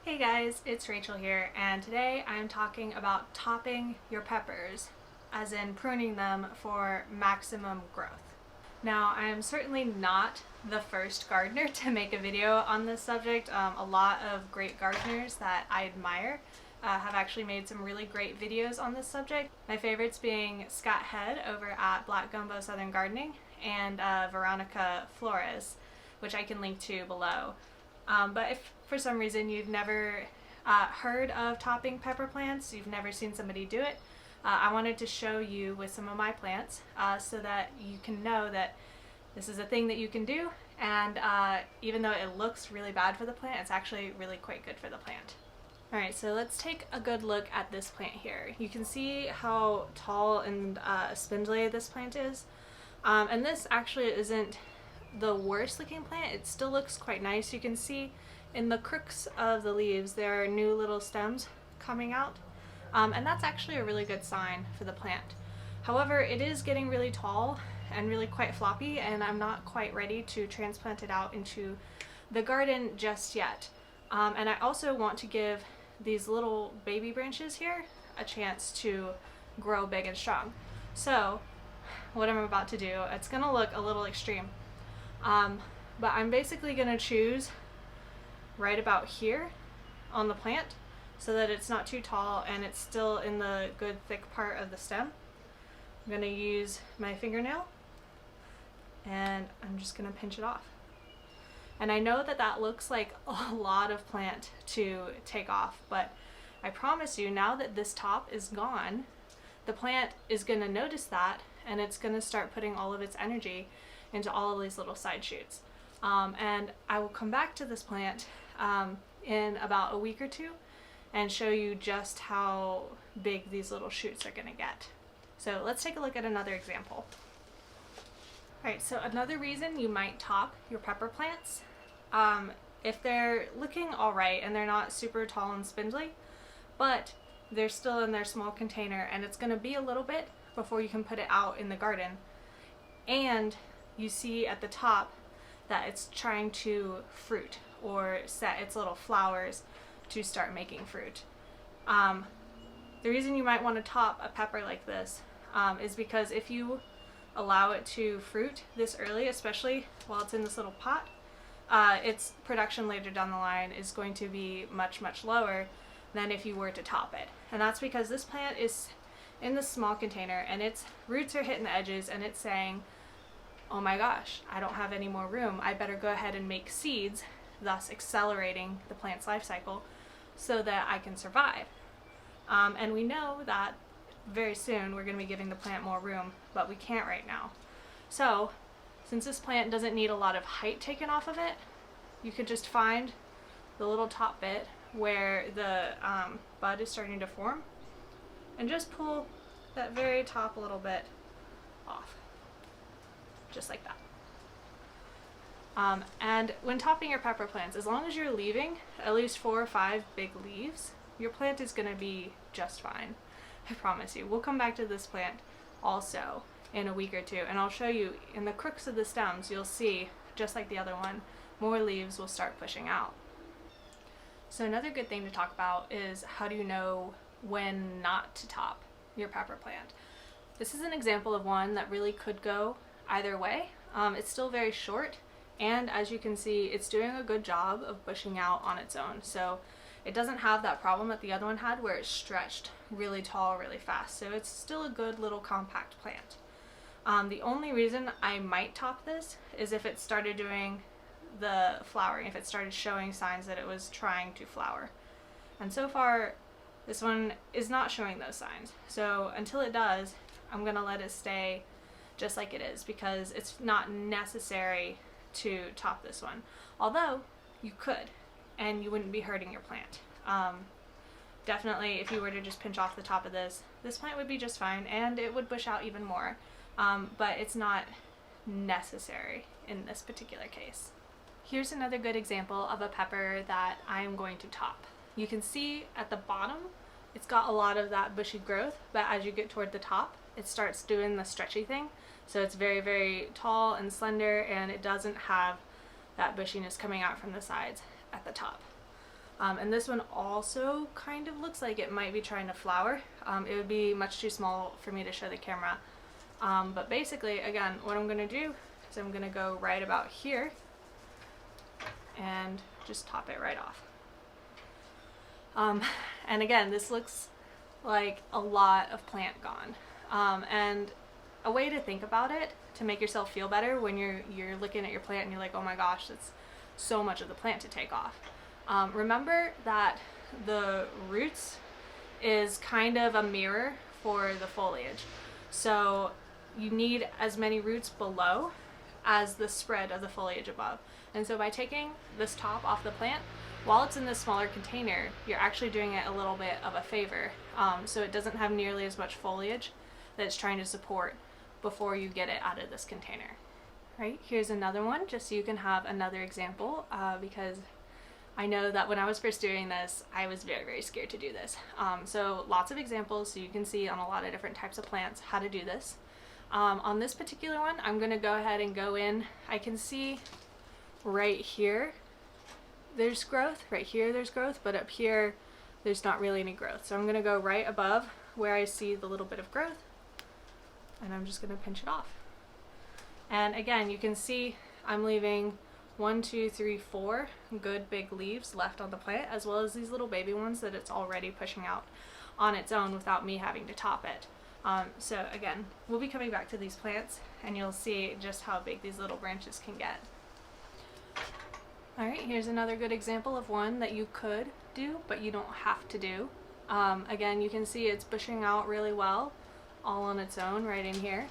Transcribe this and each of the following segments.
Hey guys, it's Rachel here, and today I'm talking about topping your peppers, as in pruning them for maximum growth. Now, I am certainly not the first gardener to make a video on this subject. A lot of great gardeners that I admire have actually made some really great videos on this subject. My favorites being Scott Head over at Black Gumbo Southern Gardening and Veronica Flores, which I can link to below. But if for some reason you've never heard of topping pepper plants, you've never seen somebody do it, I wanted to show you with some of my plants so that you can know that this is a thing that you can do, and even though it looks really bad for the plant, it's actually really quite good for the plant. Alright, so let's take a good look at this plant here. You can see how tall and spindly this plant is, and this actually isn't the worst looking plant. It still looks quite nice. You can see in the crooks of the leaves there are new little stems coming out, and that's actually a really good sign for the plant. However, it is getting really tall and really quite floppy, and I'm not quite ready to transplant it out into the garden just yet. And I also want to give these little baby branches here a chance to grow big and strong. So what I'm about to do, it's gonna look a little extreme, but I'm basically going to choose right about here on the plant so that it's not too tall and it's still in the good thick part of the stem. I'm going to use my fingernail and I'm just going to pinch it off. And I know that that looks like a lot of plant to take off, but I promise you, now that this top is gone, the plant is going to notice that, and it's going to start putting all of its energy into all of these little side shoots. And I will come back to this plant in about a week or two and show you just how big these little shoots are going to get. So let's take a look at another example. Alright, so another reason you might top your pepper plants, if they're looking alright and they're not super tall and spindly, but they're still in their small container and it's going to be a little bit before you can put it out in the garden, and you see at the top that it's trying to fruit or set its little flowers to start making fruit. The reason you might want to top a pepper like this is because if you allow it to fruit this early, especially while it's in this little pot, its production later down the line is going to be much lower than if you were to top it. And that's because this plant is in this small container and its roots are hitting the edges and it's saying, oh my gosh, I don't have any more room. I better go ahead and make seeds, thus accelerating the plant's life cycle so that I can survive. And we know that very soon we're going to be giving the plant more room, but we can't right now. So since this plant doesn't need a lot of height taken off of it, you could just find the little top bit where the bud is starting to form and just pull that very top a little bit off. Just like that. And when topping your pepper plants, as long as you're leaving at least 4 or 5 big leaves, your plant is going to be just fine. I promise you. We'll come back to this plant also in a week or two, and I'll show you in the crooks of the stems, you'll see, just like the other one, more leaves will start pushing out. So another good thing to talk about is how do you know when not to top your pepper plant. This is an example of one that really could go either way. It's still very short, and as you can see, it's doing a good job of bushing out on its own. So it doesn't have that problem that the other one had where it stretched really tall really fast. So it's still a good little compact plant. The only reason I might top this is if it started doing the flowering, if it started showing signs that it was trying to flower. And so far, this one is not showing those signs. So until it does, I'm going to let it stay just like it is, because it's not necessary to top this one. Although you could, and you wouldn't be hurting your plant. Definitely, if you were to just pinch off the top of this plant would be just fine, and it would bush out even more. But it's not necessary in this particular case. Here's another good example of a pepper that I'm going to top. You can see at the bottom, it's got a lot of that bushy growth, but as you get toward the top, it starts doing the stretchy thing. So it's very tall and slender, and it doesn't have that bushiness coming out from the sides at the top. And this one also kind of looks like it might be trying to flower. It would be much too small for me to show the camera. But basically, again, what I'm going to do is I'm going to go right about here and just top it right off. And again, this looks like a lot of plant gone. And a way to think about it to make yourself feel better when you're looking at your plant and you're like, oh my gosh, that's so much of the plant to take off. Remember that the roots is kind of a mirror for the foliage. So you need as many roots below as the spread of the foliage above. And so by taking this top off the plant, while it's in this smaller container, you're actually doing it a little bit of a favor. So it doesn't have nearly as much foliage that it's trying to support before you get it out of this container. Right, here's another one, just so you can have another example, because I know that when I was first doing this, I was very, very scared to do this. So lots of examples so you can see on a lot of different types of plants how to do this. On this particular one, I'm going to go ahead and go in. I can see right here there's growth, right here there's growth, but up here there's not really any growth. So I'm going to go right above where I see the little bit of growth, and I'm just going to pinch it off. And again, you can see I'm leaving 1, 2, 3, 4 good big leaves left on the plant, as well as these little baby ones that it's already pushing out on its own without me having to top it. So again, we'll be coming back to these plants and you'll see just how big these little branches can get. Alright, here's another good example of one that you could do, but you don't have to do. Again, you can see it's bushing out really well, all on its own right in here.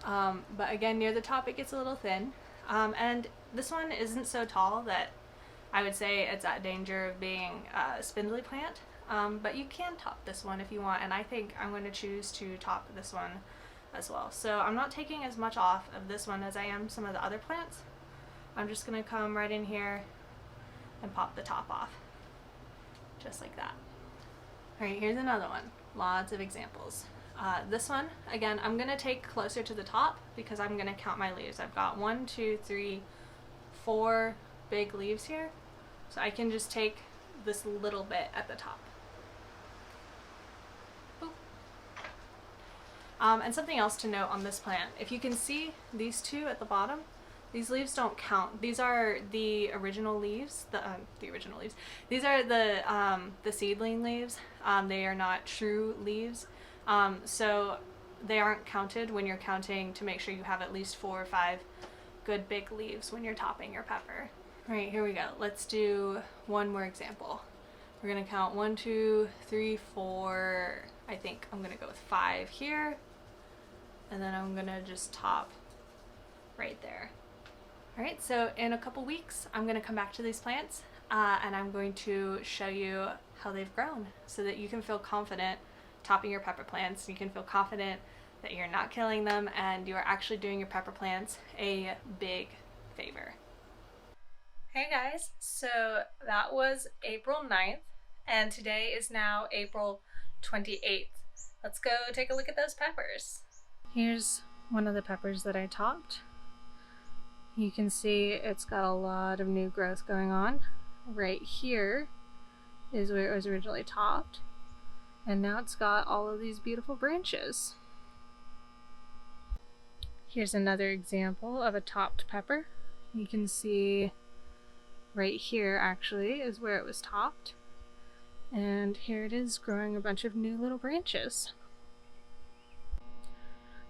But again, near the top it gets a little thin. And this one isn't so tall that I would say it's at danger of being a spindly plant. But you can top this one if you want, and I think I'm going to choose to top this one as well. So I'm not taking as much off of this one as I am some of the other plants. I'm just going to come right in here and pop the top off, just like that. Alright, here's another one. Lots of examples. This one, again, I'm going to take closer to the top because I'm going to count my leaves. I've got 1, 2, 3, 4 big leaves here. So I can just take this little bit at the top. And something else to note on this plant, if you can see these two at the bottom, these leaves don't count. These are the original leaves, the original leaves. These are the seedling leaves. They are not true leaves. So they aren't counted when you're counting to make sure you have at least 4 or 5 good big leaves when you're topping your pepper. All right, here we go. Let's do one more example. We're gonna count 1, 2, 3, 4, I think I'm gonna go with 5 here, and then I'm gonna just top right there. All right, so in a couple weeks, I'm gonna come back to these plants and I'm going to show you how they've grown so that you can feel confident topping your pepper plants. You can feel confident that you're not killing them and you are actually doing your pepper plants a big favor. Hey guys, so that was April 9th and today is now April 28th. Let's go take a look at those peppers. Here's one of the peppers that I topped. You can see it's got a lot of new growth going on. Right here is where it was originally topped. And now it's got all of these beautiful branches. Here's another example of a topped pepper. You can see right here actually is where it was topped. And here it is growing a bunch of new little branches.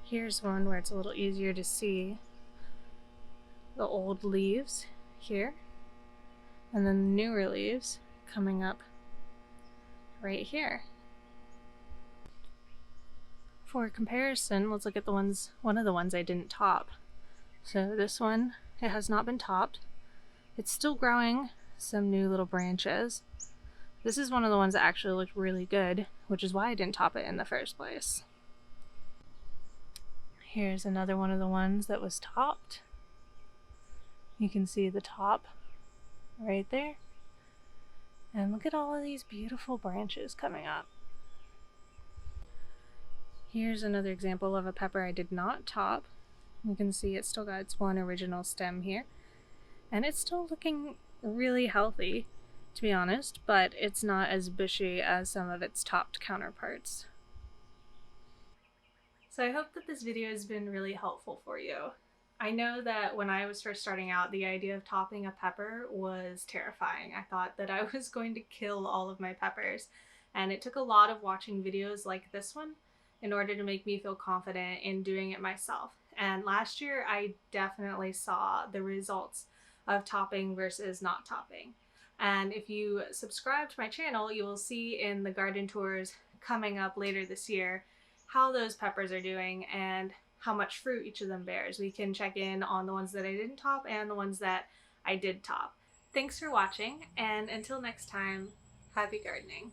Here's one where it's a little easier to see the old leaves here. And then the newer leaves coming up right here. For comparison, let's look at one of the ones I didn't top. So this one, it has not been topped. It's still growing some new little branches. This is one of the ones that actually looked really good, which is why I didn't top it in the first place. Here's another one of the ones that was topped. You can see the top right there. And look at all of these beautiful branches coming up. Here's another example of a pepper I did not top. You can see it's still got its one original stem here. And it's still looking really healthy to be honest, but it's not as bushy as some of its topped counterparts. So I hope that this video has been really helpful for you. I know that when I was first starting out, the idea of topping a pepper was terrifying. I thought that I was going to kill all of my peppers, and it took a lot of watching videos like this one in order to make me feel confident in doing it myself. And last year I definitely saw the results of topping versus not topping. And if you subscribe to my channel, you will see in the garden tours coming up later this year how those peppers are doing and how much fruit each of them bears. We can check in on the ones that I didn't top and the ones that I did top. Thanks for watching, and until next time, happy gardening.